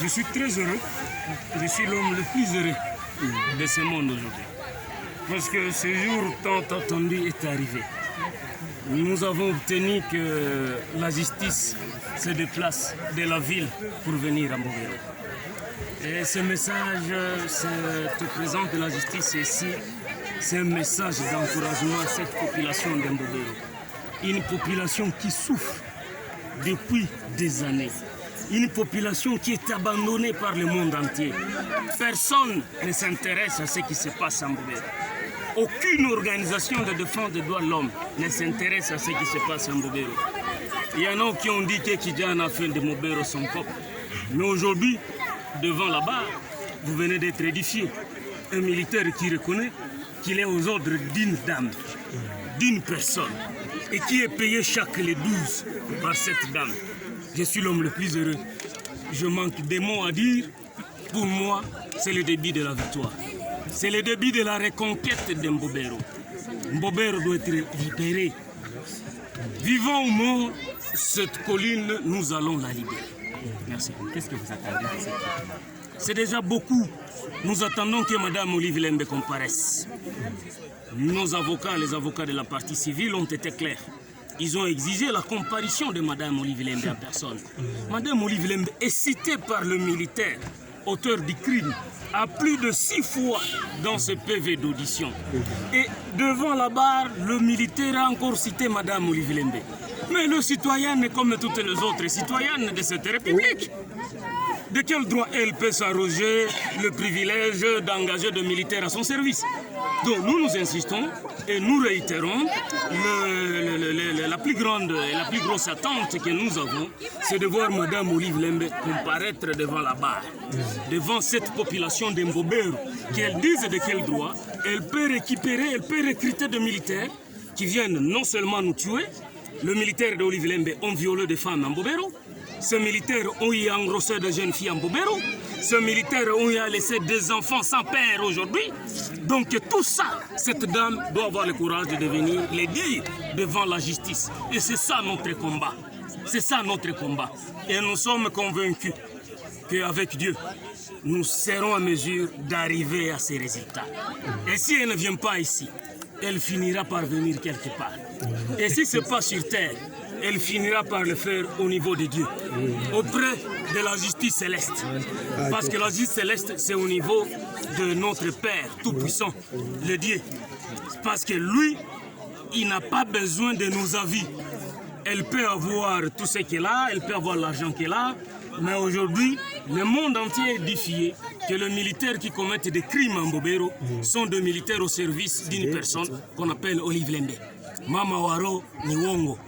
Je suis très heureux. Je suis l'homme le plus heureux de ce monde aujourd'hui. Parce que ce jour tant attendu est arrivé. Nous avons obtenu que la justice se déplace de la ville pour venir à Mbobero. Et ce message te présente de la justice ici. C'est un message d'encouragement à cette population de Mbobero. Une population qui souffre depuis des années. Une population qui est abandonnée par le monde entier. Personne ne s'intéresse à ce qui se passe à Mbobero. Aucune organisation de défense des droits de l'homme ne s'intéresse à ce qui se passe à Mbobero. Il y en a qui ont dit que Kidjana a fait de Mbobero son peuple. Mais aujourd'hui, devant la barre, vous venez d'être édifié. Un militaire qui reconnaît qu'il est aux ordres d'une dame, d'une personne, et qui est payé chaque les 12 par cette dame. Je suis l'homme le plus heureux. Je manque des mots à dire. Pour moi, c'est le début de la victoire. C'est le début de la reconquête de Mbobero. Mbobero doit être libéré. Vivant ou mort, cette colline, nous allons la libérer. Merci. Qu'est-ce que vous attendez de cette? C'est déjà beaucoup. Nous attendons que Mme Olive Lembe comparaisse. Nos avocats, les avocats de la partie civile ont été clairs. Ils ont exigé la comparution de Mme Olive Lembe en personne. Mme Olive Lembe est citée par le militaire, auteur du crime, à plus de 6 fois dans ce PV d'audition. Et devant la barre, le militaire a encore cité Mme Olive Lembe. Mais le citoyen est comme toutes les autres citoyennes de cette République. De quel droit elle peut s'arroger le privilège d'engager des militaires à son service? Donc nous insistons et nous réitérons la plus grosse attente que nous avons, c'est de voir Mme Olive Lembe comparaître devant la barre, devant cette population de Mbobero, qu'elle dise de quel droit elle peut récupérer, elle peut recruter des militaires qui viennent non seulement nous tuer. Le militaire d'Olive Lembe ont violé des femmes en Mbobero. Ces militaires ont y engrossé des jeunes filles en Mbobero. Ces militaires ont y laissé des enfants sans père aujourd'hui. Donc tout ça, cette dame doit avoir le courage de devenir les dire devant la justice. Et c'est ça notre combat. C'est ça notre combat. Et nous sommes convaincus qu'avec Dieu, nous serons en mesure d'arriver à ces résultats. Et si elle ne vient pas ici, elle finira par venir quelque part. Et si ce n'est pas sur terre, elle finira par le faire au niveau de Dieu, auprès de la justice céleste. Parce que la justice céleste, c'est au niveau de notre Père Tout-Puissant, le Dieu. Parce que lui, il n'a pas besoin de nos avis. Elle peut avoir tout ce qu'elle a, elle peut avoir l'argent qu'elle a, mais aujourd'hui, le monde entier est édifié que les militaires qui commettent des crimes en Mbobero sont des militaires au service d'une personne qu'on appelle Olive Lembe. Mama Waro ni uongo.